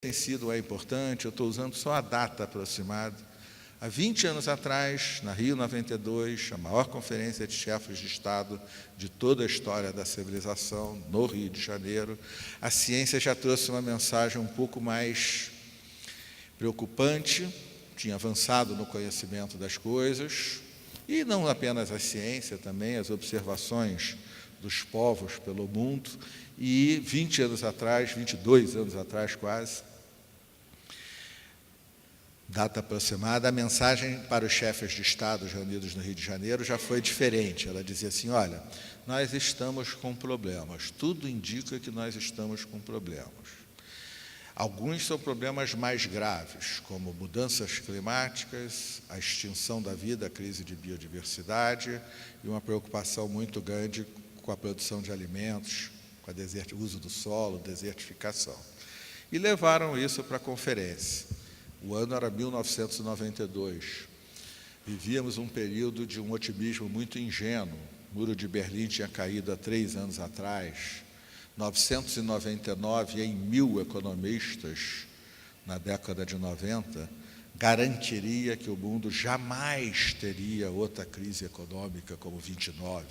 tem sido importante, eu estou usando só a data aproximada. Há 20 anos atrás, na Rio 92, a maior conferência de chefes de Estado de toda a história da civilização, no Rio de Janeiro, a ciência já trouxe uma mensagem um pouco mais preocupante, tinha avançado no conhecimento das coisas, e não apenas a ciência, também as observações dos povos pelo mundo, e 20 anos atrás, 22 anos atrás quase, data aproximada, a mensagem para os chefes de Estado reunidos no Rio de Janeiro já foi diferente. Ela dizia assim, olha, nós estamos com problemas, tudo indica que nós estamos com problemas. Alguns são problemas mais graves, como mudanças climáticas, a extinção da vida, a crise de biodiversidade e uma preocupação muito grande com a produção de alimentos, com o uso do solo, desertificação. E levaram isso para a conferência. O ano era 1992. Vivíamos um período de um otimismo muito ingênuo. O Muro de Berlim tinha caído há 3 anos atrás. 999 em 1.000 economistas, na década de 90, garantiria que o mundo jamais teria outra crise econômica como 29,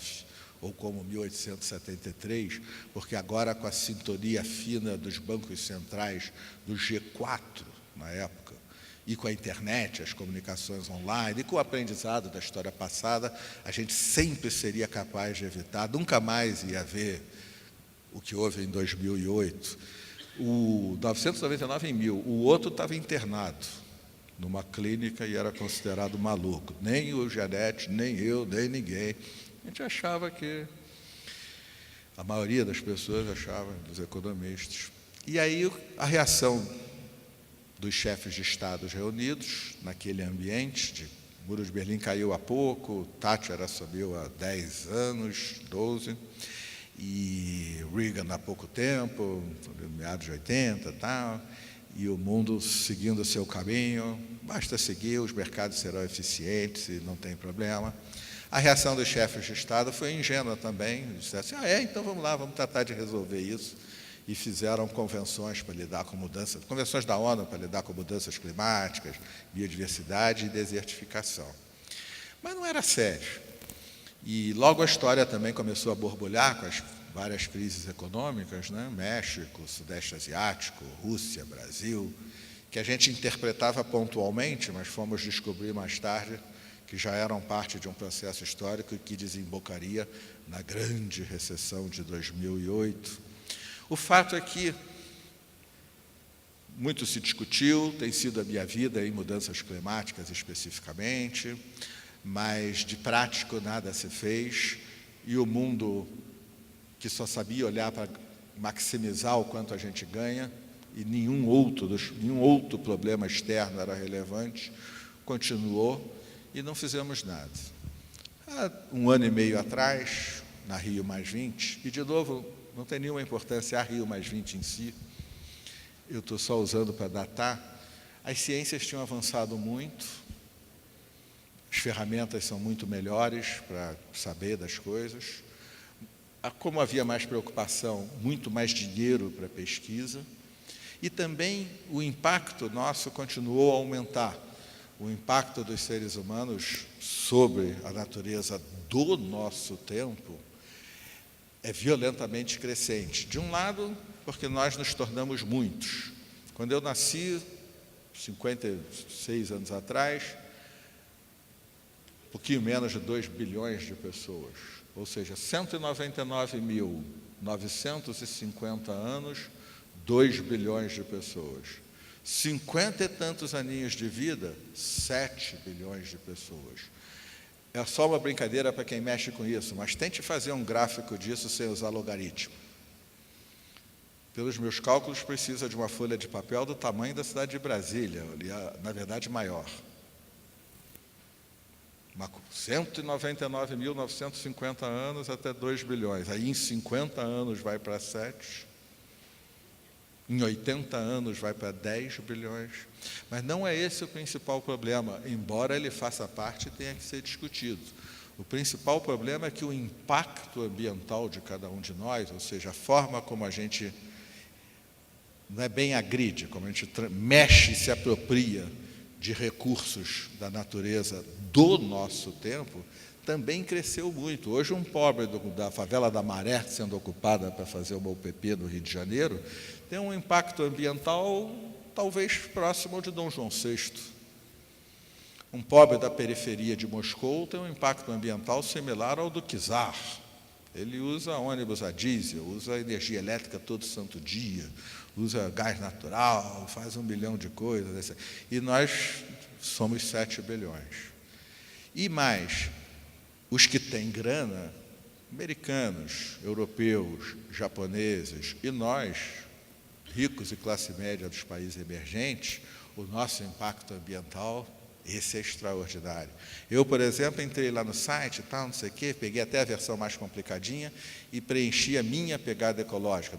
ou como 1873, porque agora com a sintonia fina dos bancos centrais, do G4, na época, e com a internet, as comunicações online, e com o aprendizado da história passada, a gente sempre seria capaz de evitar, nunca mais ia haver o que houve em 2008. O 999 em 1.000, o outro estava internado numa clínica e era considerado maluco. Nem o Janete, nem eu, nem ninguém. A gente achava que, a maioria das pessoas achava, dos economistas. E aí a reação dos chefes de Estados reunidos, naquele ambiente, o Muro de Berlim caiu há pouco, Thatcher assumiu há 10 anos, 12, e Reagan há pouco tempo, meados de 80 e tal, e o mundo seguindo o seu caminho, basta seguir, os mercados serão eficientes e não tem problema. A reação dos chefes de Estado foi ingênua também, disseram assim, então vamos lá, vamos tratar de resolver isso. E fizeram convenções para lidar com mudanças, convenções da ONU para lidar com mudanças climáticas, biodiversidade e desertificação. Mas não era sério. E logo a história também começou a borbulhar com as várias crises econômicas, né? México, Sudeste Asiático, Rússia, Brasil, que a gente interpretava pontualmente, mas fomos descobrir mais tarde que já eram parte de um processo histórico que desembocaria na grande recessão de 2008. O fato é que muito se discutiu, tem sido a minha vida em mudanças climáticas especificamente, mas de prático nada se fez, e o mundo que só sabia olhar para maximizar o quanto a gente ganha, e nenhum outro problema externo era relevante, continuou e não fizemos nada. Há 1 ano e meio atrás, na Rio +20, e de novo, não tem nenhuma importância a Rio +20 em si, eu estou só usando para datar, as ciências tinham avançado muito, as ferramentas são muito melhores para saber das coisas, como havia mais preocupação, muito mais dinheiro para pesquisa, e também o impacto nosso continuou a aumentar, o impacto dos seres humanos sobre a natureza do nosso tempo é violentamente crescente. De um lado, porque nós nos tornamos muitos. Quando eu nasci, 56 anos atrás, um pouquinho menos de 2 bilhões de pessoas, ou seja, 199.950 anos, 2 bilhões de pessoas. 50 e tantos aninhos de vida, 7 bilhões de pessoas. É só uma brincadeira para quem mexe com isso, mas tente fazer um gráfico disso sem usar logaritmo. Pelos meus cálculos, precisa de uma folha de papel do tamanho da cidade de Brasília, na verdade maior. 199.950 anos até 2 bilhões. Aí em 50 anos vai para 7, em 80 anos vai para 10 bilhões. Mas não é esse o principal problema, embora ele faça parte e tenha que ser discutido. O principal problema é que o impacto ambiental de cada um de nós, ou seja, a forma como a gente não é bem agride, como a gente mexe e se apropria de recursos da natureza do nosso tempo, também cresceu muito. Hoje, um pobre da favela da Maré, sendo ocupada para fazer uma UPP no Rio de Janeiro, tem um impacto ambiental talvez próximo ao de Dom João VI. Um pobre da periferia de Moscou tem um impacto ambiental similar ao do czar. Ele usa ônibus a diesel, usa energia elétrica todo santo dia, usa gás natural, faz 1 bilhão de coisas. E nós somos 7 bilhões. E mais, os que têm grana, americanos, europeus, japoneses, e nós, ricos e classe média dos países emergentes, o nosso impacto ambiental, esse é extraordinário. Eu, por exemplo, entrei lá no site, tal, não sei o quê, peguei até a versão mais complicadinha e preenchi a minha pegada ecológica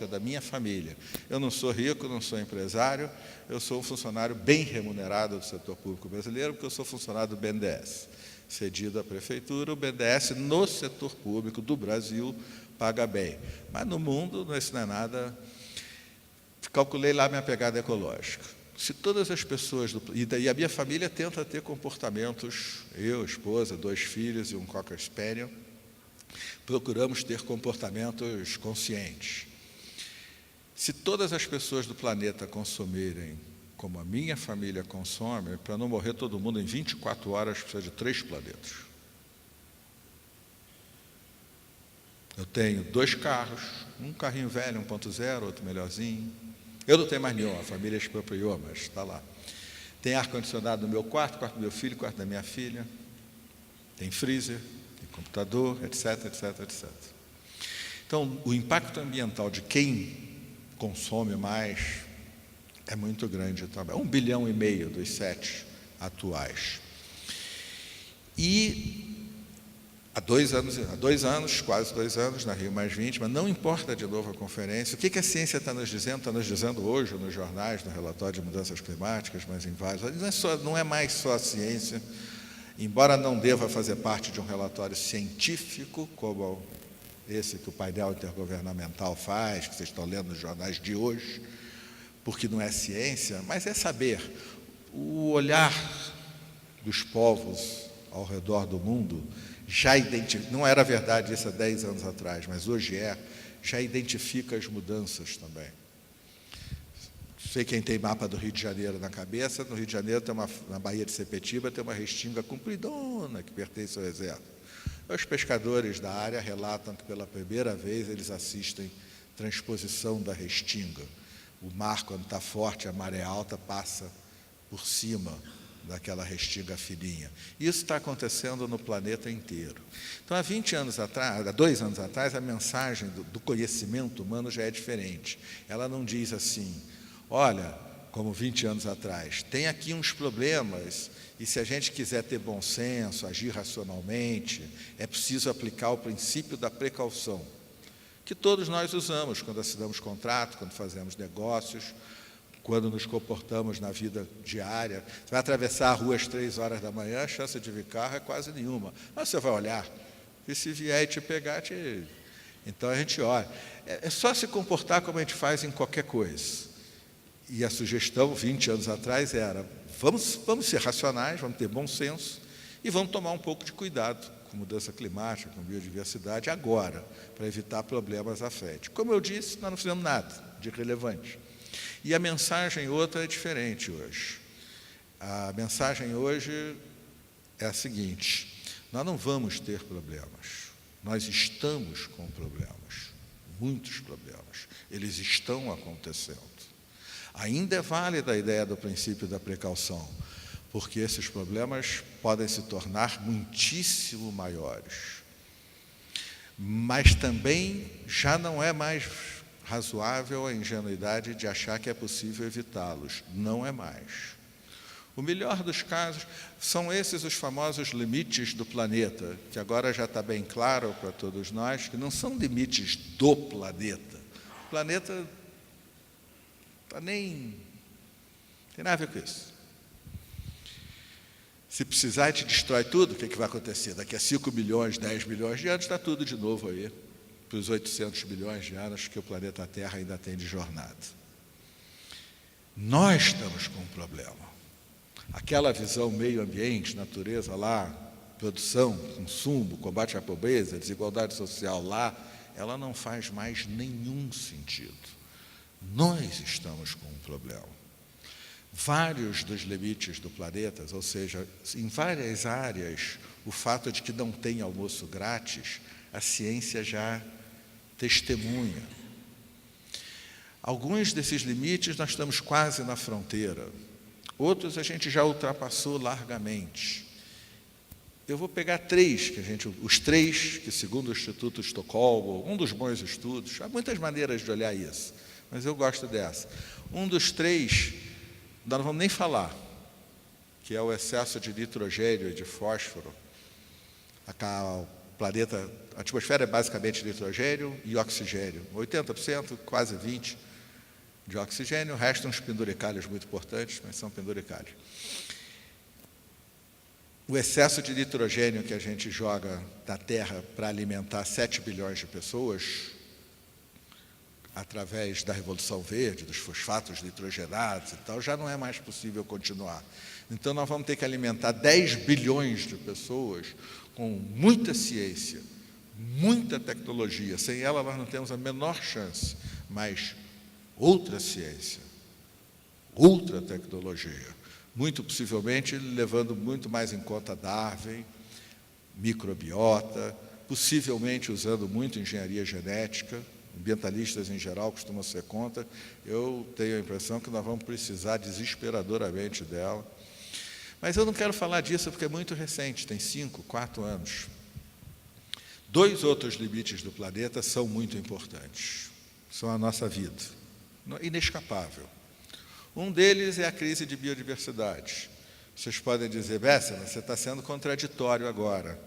da minha família. Eu não sou rico, não sou empresário, eu sou um funcionário bem remunerado do setor público brasileiro, porque eu sou funcionário do BNDES, cedido à prefeitura. O BNDES, no setor público do Brasil, paga bem. Mas no mundo, isso não é nada. Calculei lá minha pegada ecológica. Se todas as pessoas, e a minha família tenta ter comportamentos, eu, esposa, 2 filhos e um Cocker Spaniel, procuramos ter comportamentos conscientes. Se todas as pessoas do planeta consumirem como a minha família consome, para não morrer todo mundo em 24 horas, precisa de 3 planetas. Eu tenho 2 carros, um carrinho velho, 1.0, outro melhorzinho. Eu não tenho mais nenhum, a família expropriou, mas está lá. Tem ar-condicionado no meu quarto, quarto do meu filho, quarto da minha filha. Tem freezer, tem computador, etc, etc, etc. Então, o impacto ambiental de quem consome mais é muito grande também. 1,5 bilhão dos 7 atuais. E há 2 anos, quase 2 anos, na Rio Mais 20, mas não importa de novo a conferência. O que a ciência está nos dizendo? Está nos dizendo hoje nos jornais, no relatório de mudanças climáticas, mas em vários. Não é mais só a ciência, embora não deva fazer parte de um relatório científico, como esse que o painel intergovernamental faz, que vocês estão lendo nos jornais de hoje, porque não é ciência, mas é saber. O olhar dos povos ao redor do mundo já identifica, não era verdade isso há 10 anos atrás, mas hoje já identifica as mudanças também. Sei quem tem mapa do Rio de Janeiro na cabeça, no Rio de Janeiro, na Baía de Sepetiba, tem uma restinga compridona que pertence ao Exército. Os pescadores da área relatam que pela primeira vez eles assistem transposição da restinga. O mar, quando está forte, a maré alta passa por cima daquela restinga fininha. Isso está acontecendo no planeta inteiro. Então, há 2 anos atrás, a mensagem do conhecimento humano já é diferente. Ela não diz assim, olha, como 20 anos atrás, tem aqui uns problemas, e se a gente quiser ter bom senso, agir racionalmente, é preciso aplicar o princípio da precaução, que todos nós usamos quando assinamos contrato, quando fazemos negócios, quando nos comportamos na vida diária. Você vai atravessar a rua às 3 horas da manhã, a chance de vir carro é quase nenhuma. Mas você vai olhar, e se vier e te pegar, então a gente olha. É só se comportar como a gente faz em qualquer coisa. E a sugestão, 20 anos atrás, era, vamos ser racionais, vamos ter bom senso, e vamos tomar um pouco de cuidado com mudança climática, com biodiversidade, agora, para evitar problemas à frente. Como eu disse, nós não fizemos nada de relevante. E a mensagem outra é diferente hoje. A mensagem hoje é a seguinte, nós não vamos ter problemas, nós estamos com problemas, muitos problemas, eles estão acontecendo. Ainda é válida a ideia do princípio da precaução, porque esses problemas podem se tornar muitíssimo maiores. Mas também já não é mais razoável a ingenuidade de achar que é possível evitá-los. Não é mais. O melhor dos casos são esses os famosos limites do planeta, que agora já está bem claro para todos nós, que não são limites do planeta. O planeta não tem nada a ver com isso. Se precisar, te destrói tudo, o que vai acontecer? Daqui a 5 milhões, 10 milhões de anos, está tudo de novo aí. para os 800 bilhões de anos que o planeta Terra ainda tem de jornada. Nós estamos com um problema. Aquela visão meio ambiente, natureza lá, produção, consumo, combate à pobreza, desigualdade social lá, ela não faz mais nenhum sentido. Nós estamos com um problema. Vários dos limites do planeta, ou seja, em várias áreas, o fato de que não tem almoço grátis, a ciência já testemunha. Alguns desses limites nós estamos quase na fronteira, outros a gente já ultrapassou largamente. Eu vou pegar os três que, segundo o Instituto Estocolmo, um dos bons estudos, há muitas maneiras de olhar isso, mas eu gosto dessa. Um dos três, nós não vamos nem falar, que é o excesso de nitrogênio e de fósforo. A atmosfera é basicamente nitrogênio e oxigênio, 80%, quase 20% de oxigênio, o resto uns penduricalhos muito importantes, mas são penduricalhos. O excesso de nitrogênio que a gente joga da Terra para alimentar 7 bilhões de pessoas, através da Revolução Verde, dos fosfatos nitrogenados e tal, já não é mais possível continuar. Então, nós vamos ter que alimentar 10 bilhões de pessoas com muita ciência, muita tecnologia. Sem ela, nós não temos a menor chance, mas outra ciência, outra tecnologia, muito possivelmente levando muito mais em conta Darwin, microbiota, possivelmente usando muito engenharia genética. Ambientalistas em geral costumam ser contra. Eu tenho a impressão que nós vamos precisar desesperadoramente dela. Mas eu não quero falar disso porque é muito recente, tem 4 anos. 2 outros limites do planeta são muito importantes, são a nossa vida, inescapável. Um deles é a crise de biodiversidade. Vocês podem dizer, Bessa, você está sendo contraditório agora.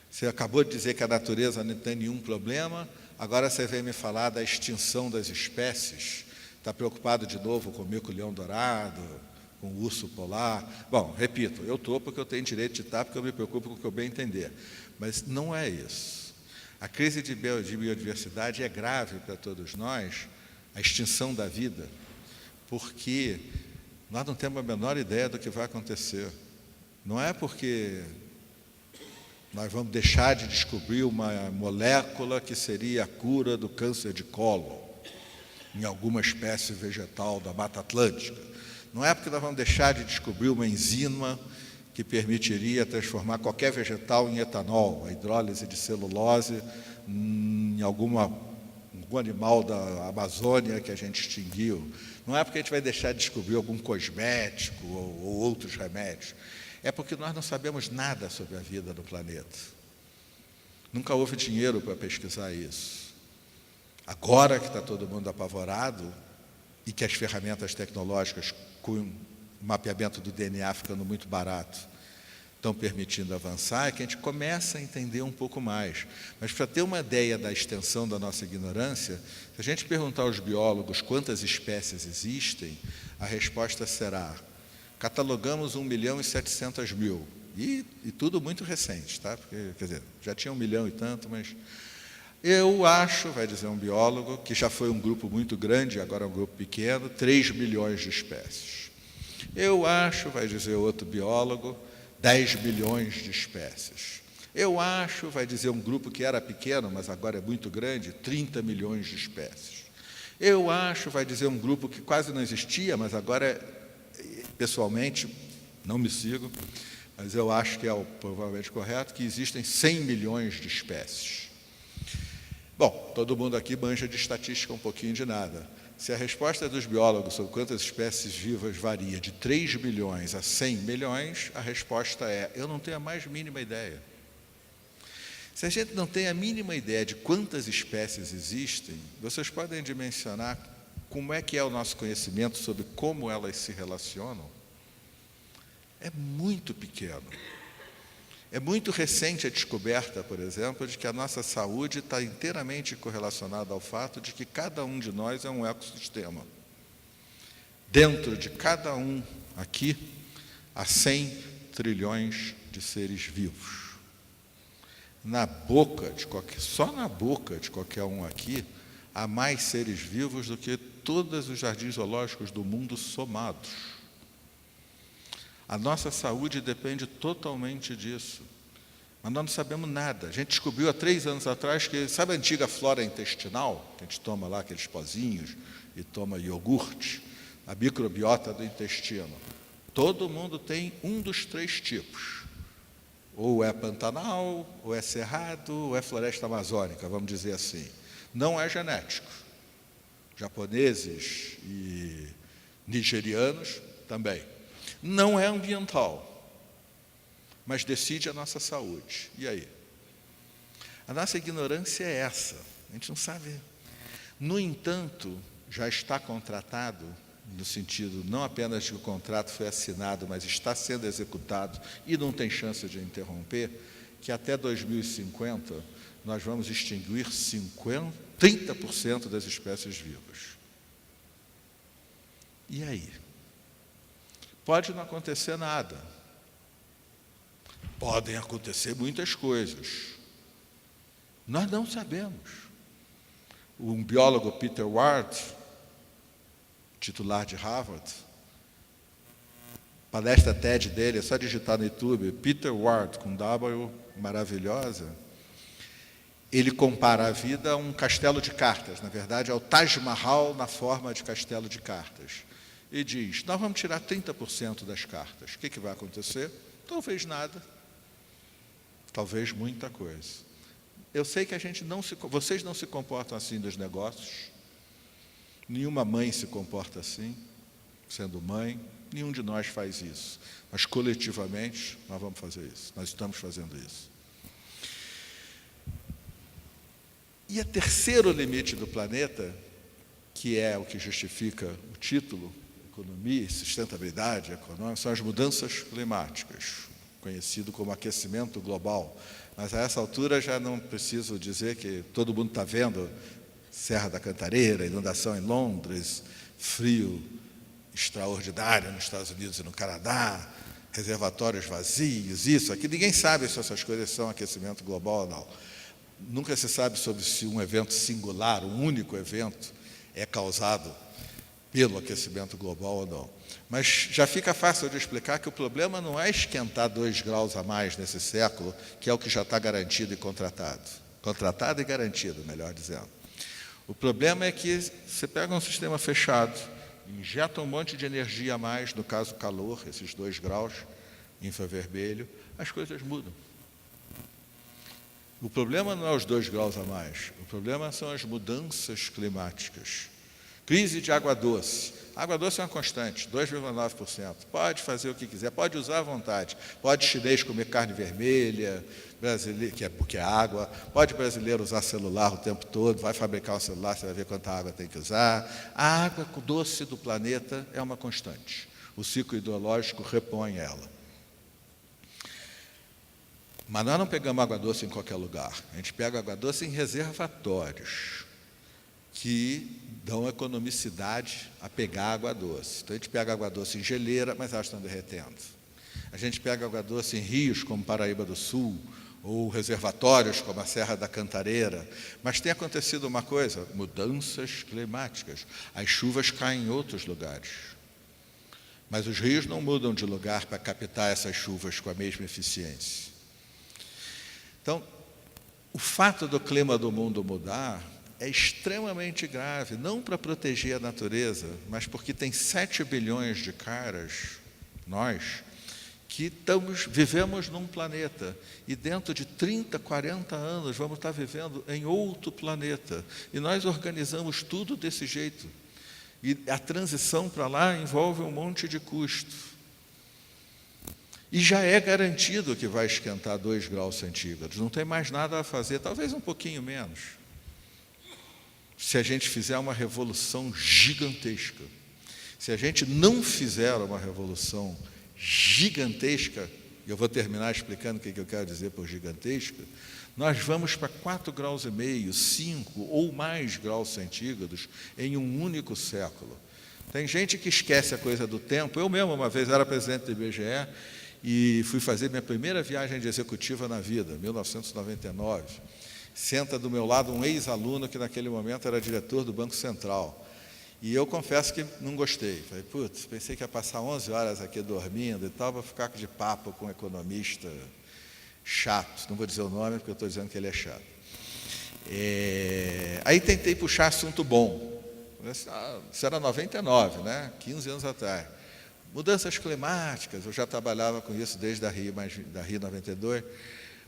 Você acabou de dizer que a natureza não tem nenhum problema, agora você vem me falar da extinção das espécies. Está preocupado de novo com o mico-leão-dourado, com o urso polar. Bom, repito, eu estou porque eu tenho direito de estar, porque eu me preocupo com o que eu bem entender. Mas não é isso. A crise de biodiversidade é grave para todos nós, a extinção da vida, porque nós não temos a menor ideia do que vai acontecer. Não é porque nós vamos deixar de descobrir uma molécula que seria a cura do câncer de cólon em alguma espécie vegetal da Mata Atlântica. Não é porque nós vamos deixar de descobrir uma enzima que permitiria transformar qualquer vegetal em etanol, a hidrólise de celulose em algum animal da Amazônia que a gente extinguiu. Não é porque a gente vai deixar de descobrir algum cosmético ou outros remédios. É porque nós não sabemos nada sobre a vida do planeta. Nunca houve dinheiro para pesquisar isso. Agora que está todo mundo apavorado e que as ferramentas tecnológicas com o mapeamento do DNA ficando muito barato estão permitindo avançar, é que a gente começa a entender um pouco mais. Mas para ter uma ideia da extensão da nossa ignorância, se a gente perguntar aos biólogos quantas espécies existem, a resposta será: catalogamos 1.700.000, e tudo muito recente, tá? Porque, quer dizer, já tinha 1 milhão e tanto, mas eu acho, vai dizer um biólogo, que já foi um grupo muito grande, agora é um grupo pequeno, 3 bilhões de espécies. Eu acho, vai dizer outro biólogo, 10 bilhões de espécies. Eu acho, vai dizer um grupo que era pequeno, mas agora é muito grande, 30 milhões de espécies. Eu acho, vai dizer um grupo que quase não existia, mas agora, pessoalmente, não me sigo, mas eu acho que é o provavelmente correto, que existem 100 milhões de espécies. Bom, todo mundo aqui manja de estatística um pouquinho de nada. Se a resposta dos biólogos sobre quantas espécies vivas varia de 3 milhões a 100 milhões, a resposta é: eu não tenho a mais mínima ideia. Se a gente não tem a mínima ideia de quantas espécies existem, vocês podem dimensionar como é que é o nosso conhecimento sobre como elas se relacionam? É muito pequeno. É muito recente a descoberta, por exemplo, de que a nossa saúde está inteiramente correlacionada ao fato de que cada um de nós é um ecossistema. Dentro de cada um aqui, há 100 trilhões de seres vivos. na boca de qualquer, só na boca de qualquer um aqui, há mais seres vivos do que todos os jardins zoológicos do mundo somados. A nossa saúde depende totalmente disso. Mas nós não sabemos nada. A gente descobriu há 3 anos atrás que, sabe a antiga flora intestinal? Que a gente toma lá aqueles pozinhos e toma iogurte, a microbiota do intestino. Todo mundo tem um dos 3 tipos. Ou é Pantanal, ou é Cerrado, ou é Floresta Amazônica, vamos dizer assim. Não é genético. Japoneses e nigerianos também. Não é ambiental, mas decide a nossa saúde. E aí? A nossa ignorância é essa. A gente não sabe. No entanto, já está contratado, no sentido não apenas de que o contrato foi assinado, mas está sendo executado e não tem chance de interromper, que até 2050 nós vamos extinguir 30% das espécies vivas. E aí? Pode não acontecer nada. Podem acontecer muitas coisas. Nós não sabemos. Um biólogo, Peter Ward, titular de Harvard, palestra TED dele, é só digitar no YouTube, Peter Ward, com W, maravilhosa, ele compara a vida a um castelo de cartas, na verdade, ao Taj Mahal na forma de castelo de cartas. E diz, nós vamos tirar 30% das cartas. O que vai acontecer? Talvez nada, talvez muita coisa. Eu sei que vocês não se comportam assim nos negócios, nenhuma mãe se comporta assim, sendo mãe, nenhum de nós faz isso. Mas, coletivamente, nós vamos fazer isso, nós estamos fazendo isso. E o terceiro limite do planeta, que é o que justifica o título, economia e sustentabilidade econômica, são as mudanças climáticas, conhecido como aquecimento global. Mas, a essa altura, já não preciso dizer que todo mundo está vendo Serra da Cantareira, inundação em Londres, frio extraordinário nos Estados Unidos e no Canadá, reservatórios vazios, isso, aqui. Ninguém sabe se essas coisas são aquecimento global ou não. Nunca se sabe sobre se um evento singular, um único evento, é causado pelo aquecimento global ou não. Mas já fica fácil de explicar que o problema não é esquentar 2 graus a mais nesse século, que é o que já está garantido e contratado. Contratado e garantido, melhor dizendo. O problema é que você pega um sistema fechado, injeta um monte de energia a mais, no caso calor, esses 2 graus, infravermelho, as coisas mudam. O problema não é os 2 graus a mais, o problema são as mudanças climáticas. Crise de água doce. Água doce é uma constante, 2,9%. Pode fazer o que quiser, pode usar à vontade. Pode chinês comer carne vermelha, brasileiro, porque é água. Pode brasileiro usar celular o tempo todo, vai fabricar um celular, você vai ver quanta água tem que usar. A água doce do planeta é uma constante. O ciclo hidrológico repõe ela. Mas nós não pegamos água doce em qualquer lugar. A gente pega água doce em reservatórios, que dão economicidade a pegar água doce. Então, a gente pega água doce em geleira, mas elas estão derretendo. A gente pega água doce em rios, como Paraíba do Sul, ou reservatórios, como a Serra da Cantareira. Mas tem acontecido uma coisa, mudanças climáticas. As chuvas caem em outros lugares. Mas os rios não mudam de lugar para captar essas chuvas com a mesma eficiência. Então, o fato do clima do mundo mudar é extremamente grave, não para proteger a natureza, mas porque tem 7 bilhões de caras, nós, que vivemos num planeta, e dentro de 30, 40 anos vamos estar vivendo em outro planeta. E nós organizamos tudo desse jeito. E a transição para lá envolve um monte de custo. E já é garantido que vai esquentar 2 graus centígrados. Não tem mais nada a fazer, talvez um pouquinho menos. Se a gente fizer uma revolução gigantesca. Se a gente não fizer uma revolução gigantesca, e eu vou terminar explicando o que eu quero dizer por gigantesca, nós vamos para 4,5 graus, 5 ou mais graus centígrados em um único século. Tem gente que esquece a coisa do tempo. Eu mesmo, uma vez, era presidente do IBGE, e fui fazer minha primeira viagem de executiva na vida, 1999. Senta do meu lado um ex-aluno que naquele momento era diretor do Banco Central. E eu confesso que não gostei. Falei, putz, pensei que ia passar 11 horas aqui dormindo e tal, para ficar de papo com um economista chato. Não vou dizer o nome, porque eu estou dizendo que ele é chato. Aí tentei puxar assunto bom. Isso era 99, né? 15 anos atrás. Mudanças climáticas, eu já trabalhava com isso desde a Rio 92.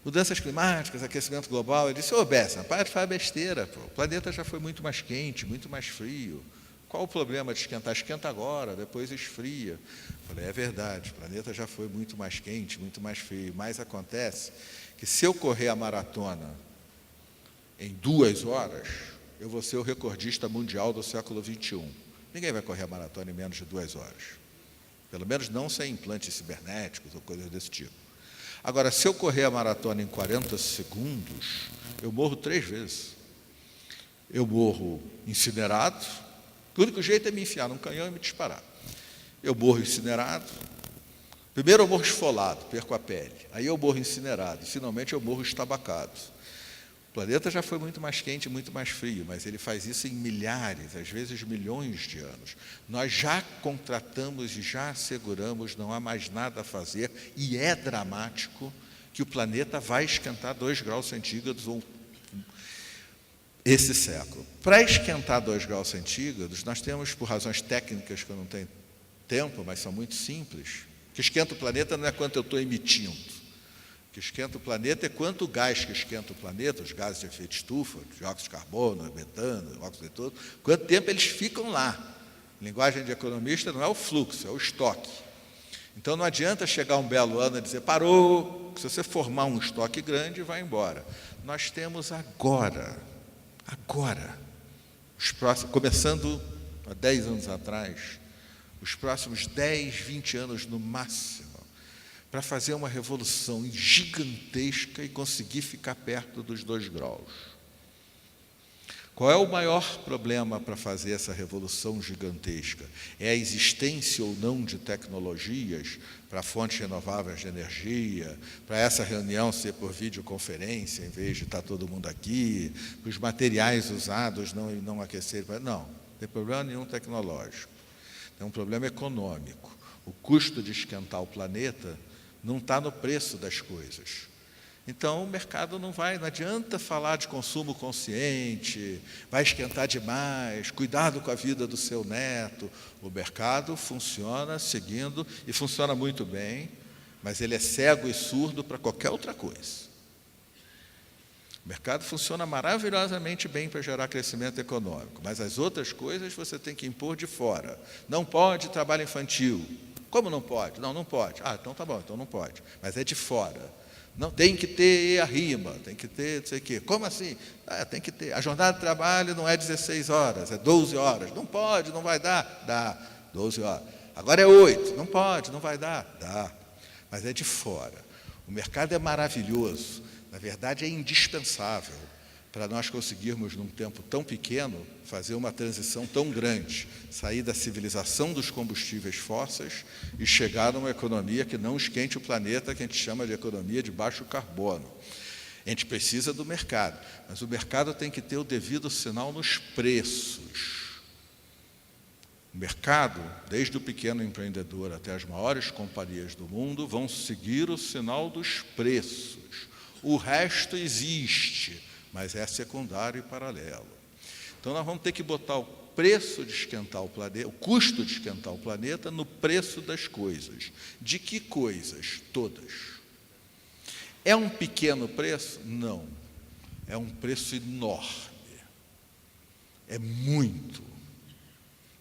Mudanças climáticas, aquecimento global. Ele disse, ô Bessa, para de falar besteira, pô. O planeta já foi muito mais quente, muito mais frio. Qual o problema de esquentar? Esquenta agora, depois esfria. Falei, é verdade, o planeta já foi muito mais quente, muito mais frio. Mas acontece que se eu correr a maratona em 2 horas, eu vou ser o recordista mundial do século XXI. Ninguém vai correr a maratona em menos de 2 horas. Pelo menos não sem implantes cibernéticos ou coisas desse tipo. Agora, se eu correr a maratona em 40 segundos, eu morro 3 vezes. Eu morro incinerado. O único jeito é me enfiar num canhão e me disparar. Eu morro incinerado. Primeiro eu morro esfolado, perco a pele. Aí eu morro incinerado. E, finalmente, eu morro estabacado. O planeta já foi muito mais quente, muito mais frio, mas ele faz isso em milhares, às vezes milhões de anos. Nós já contratamos e já asseguramos, não há mais nada a fazer, e é dramático que o planeta vai esquentar 2 graus centígrados ou esse século. Para esquentar 2 graus centígrados, nós temos, por razões técnicas que eu não tenho tempo, mas são muito simples, que esquenta o planeta não é quanto eu estou emitindo. O que esquenta o planeta é quanto o gás que esquenta o planeta, os gases de efeito estufa, dióxido de carbono, metano, óxido de nitroso, quanto tempo eles ficam lá. Linguagem de economista não é o fluxo, é o estoque. Então não adianta chegar um belo ano e dizer, parou, se você formar um estoque grande, vai embora. Nós temos agora, começando há 10 anos atrás, os próximos 10, 20 anos no máximo, para fazer uma revolução gigantesca e conseguir ficar perto dos 2 graus. Qual é o maior problema para fazer essa revolução gigantesca? É a existência ou não de tecnologias para fontes renováveis de energia, para essa reunião ser por videoconferência, em vez de estar todo mundo aqui, para os materiais usados não aquecerem. Não, não tem problema nenhum tecnológico. Tem um problema econômico. O custo de esquentar o planeta não está no preço das coisas. Então, o mercado não adianta falar de consumo consciente, vai esquentar demais, cuidado com a vida do seu neto. O mercado funciona seguindo, e funciona muito bem, mas ele é cego e surdo para qualquer outra coisa. O mercado funciona maravilhosamente bem para gerar crescimento econômico, mas as outras coisas você tem que impor de fora. Não pode trabalho infantil. Como não pode? Não pode. Ah, então tá bom, então não pode. Mas é de fora. Não, tem que ter a rima, tem que ter não sei o quê. Como assim? Tem que ter. A jornada de trabalho não é 16 horas, é 12 horas. Não pode, não vai dar. Dá, 12 horas. Agora é 8. Não pode, não vai dar. Dá. Mas é de fora. O mercado é maravilhoso. Na verdade, é indispensável para nós conseguirmos, num tempo tão pequeno, fazer uma transição tão grande, sair da civilização dos combustíveis fósseis e chegar numa economia que não esquente o planeta, que a gente chama de economia de baixo carbono. A gente precisa do mercado, mas o mercado tem que ter o devido sinal nos preços. O mercado, desde o pequeno empreendedor até as maiores companhias do mundo, vão seguir o sinal dos preços. O resto existe, mas é secundário e paralelo. Então, nós vamos ter que botar o preço de esquentar o planeta, o custo de esquentar o planeta, no preço das coisas. De que coisas? Todas. É um pequeno preço? Não. É um preço enorme. É muito.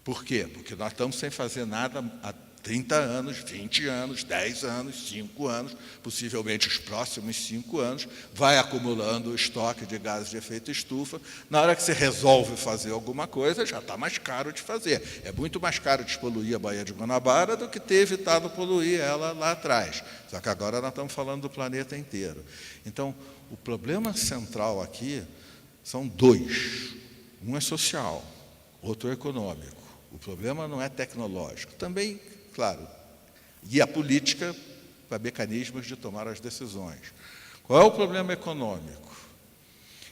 Por quê? Porque nós estamos sem fazer nada há 30 anos, 20 anos, 10 anos, 5 anos, possivelmente os próximos 5 anos, vai acumulando o estoque de gases de efeito estufa. Na hora que você resolve fazer alguma coisa, já está mais caro de fazer. É muito mais caro despoluir a Baía de Guanabara do que ter evitado poluir ela lá atrás. Só que agora nós estamos falando do planeta inteiro. Então, o problema central aqui são 2. Um é social, outro é econômico. O problema não é tecnológico. Também, claro, e a política para mecanismos de tomar as decisões. Qual é o problema econômico?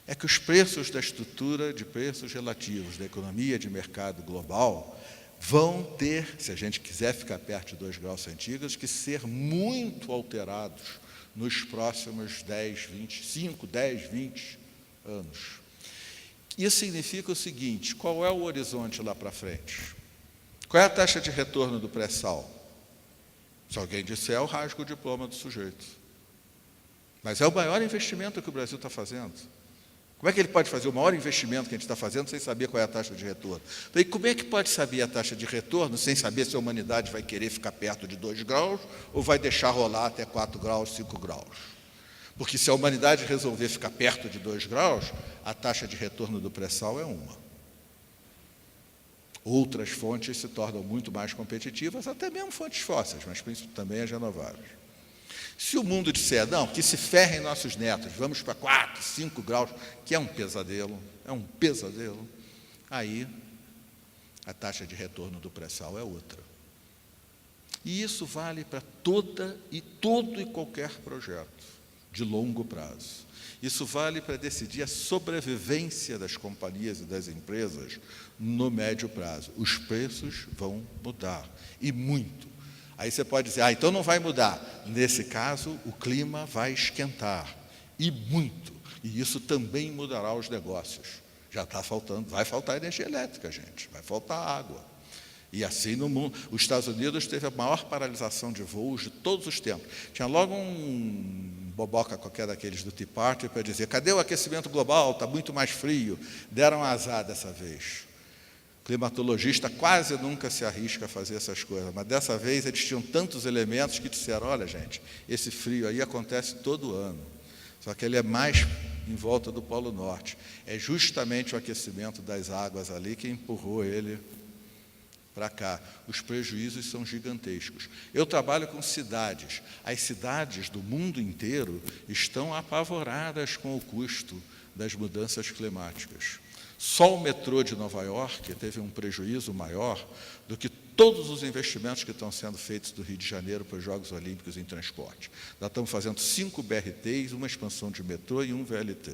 É que os preços da estrutura de preços relativos da economia de mercado global vão ter, se a gente quiser ficar perto de 2 graus centígrados, que ser muito alterados nos próximos 10, 20 anos. Isso significa o seguinte: qual é o horizonte lá para frente? Qual é a taxa de retorno do pré-sal? Se alguém disser, eu rasgo o diploma do sujeito. Mas é o maior investimento que o Brasil está fazendo. Como é que ele pode fazer o maior investimento que a gente está fazendo sem saber qual é a taxa de retorno? E como é que pode saber a taxa de retorno sem saber se a humanidade vai querer ficar perto de 2 graus ou vai deixar rolar até 4 graus, 5 graus? Porque se a humanidade resolver ficar perto de 2 graus, a taxa de retorno do pré-sal é 1. Outras fontes se tornam muito mais competitivas, até mesmo fontes fósseis, mas também as renováveis. Se o mundo disser, não, que se ferrem nossos netos, vamos para 4, 5 graus, que é um pesadelo, aí a taxa de retorno do pré-sal é outra. E isso vale para todo e qualquer projeto de longo prazo. Isso vale para decidir a sobrevivência das companhias e das empresas no médio prazo. Os preços vão mudar, e muito. Aí você pode dizer, então não vai mudar. Nesse caso, o clima vai esquentar, e muito. E isso também mudará os negócios. Já está faltando, vai faltar energia elétrica, gente, vai faltar água. E assim no mundo. Os Estados Unidos teve a maior paralisação de voos de todos os tempos. Tinha logo um boboca qualquer daqueles do Tea Party para dizer, cadê o aquecimento global? Está muito mais frio. Deram azar dessa vez. Climatologista quase nunca se arrisca a fazer essas coisas, mas dessa vez eles tinham tantos elementos que disseram, olha gente, esse frio aí acontece todo ano, só que ele é mais em volta do Polo Norte. É justamente o aquecimento das águas ali que empurrou ele para cá. Os prejuízos são gigantescos. Eu trabalho com cidades. As cidades do mundo inteiro estão apavoradas com o custo das mudanças climáticas. Só o metrô de Nova York teve um prejuízo maior do que todos os investimentos que estão sendo feitos do Rio de Janeiro para os Jogos Olímpicos em transporte. Nós estamos fazendo 5 BRTs, uma expansão de metrô e um VLT.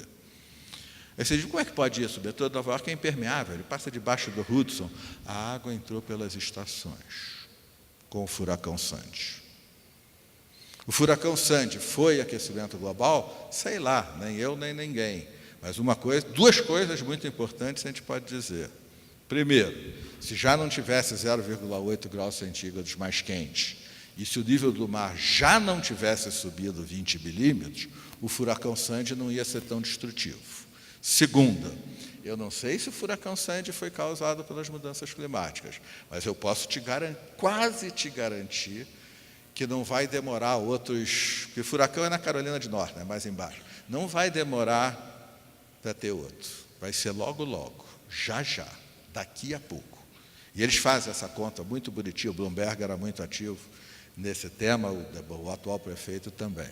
Aí você diz, como é que pode isso? O metrô de Nova York é impermeável, ele passa debaixo do Hudson. A água entrou pelas estações, com o furacão Sandy. O furacão Sandy foi aquecimento global? Sei lá, nem eu, nem ninguém. Mas duas coisas muito importantes a gente pode dizer. Primeiro, se já não tivesse 0,8 graus centígrados mais quente, e se o nível do mar já não tivesse subido 20 milímetros, o furacão Sandy não ia ser tão destrutivo. Segunda, eu não sei se o furacão Sandy foi causado pelas mudanças climáticas, mas eu posso quase te garantir que não vai demorar outros... Porque o furacão é na Carolina do Norte, né, mais embaixo. Não vai demorar para ter outro. Vai ser logo, logo, já, daqui a pouco. E eles fazem essa conta muito bonitinha, o Bloomberg era muito ativo nesse tema, o atual prefeito também.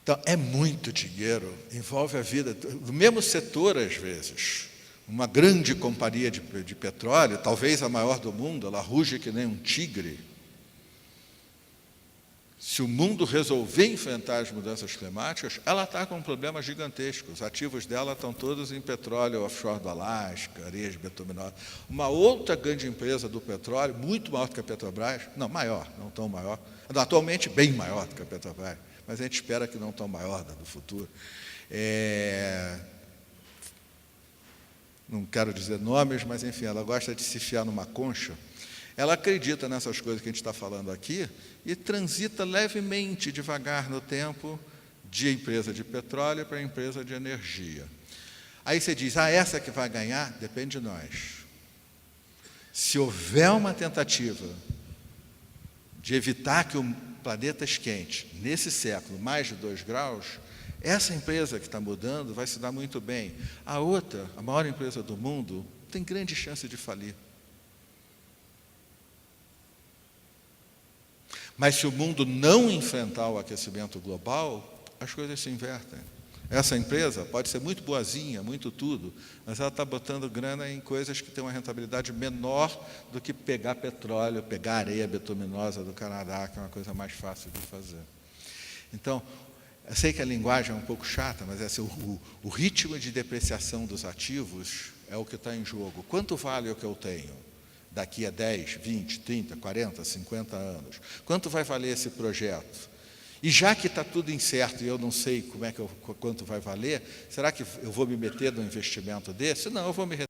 Então, é muito dinheiro, envolve a vida, do mesmo setor às vezes. Uma grande companhia de petróleo, talvez a maior do mundo, ela ruge que nem um tigre. Se o mundo resolver enfrentar as mudanças climáticas, ela está com um problema gigantesco. Os ativos dela estão todos em petróleo offshore do Alasca, areias bituminosas. Uma outra grande empresa do petróleo, muito maior do que a Petrobras, não, maior, não tão maior, atualmente bem maior do que a Petrobras, mas a gente espera que não tão maior no futuro. Não quero dizer nomes, mas, enfim, ela gosta de se enfiar numa concha. Ela acredita nessas coisas que a gente está falando aqui e transita levemente, devagar no tempo, de empresa de petróleo para empresa de energia. Aí você diz, essa que vai ganhar? Depende de nós. Se houver uma tentativa de evitar que o planeta esquente, nesse século, mais de 2 graus, essa empresa que está mudando vai se dar muito bem. A outra, a maior empresa do mundo, tem grande chance de falir. Mas se o mundo não enfrentar o aquecimento global, as coisas se invertem. Essa empresa pode ser muito boazinha, muito tudo, mas ela está botando grana em coisas que têm uma rentabilidade menor do que pegar petróleo, pegar areia bituminosa do Canadá, que é uma coisa mais fácil de fazer. Então, eu sei que a linguagem é um pouco chata, mas assim, o ritmo de depreciação dos ativos é o que está em jogo. Quanto vale o que eu tenho daqui a 10, 20, 30, 40, 50 anos? Quanto vai valer esse projeto? E já que está tudo incerto e eu não sei quanto vai valer, será que eu vou me meter num investimento desse? Não, eu vou me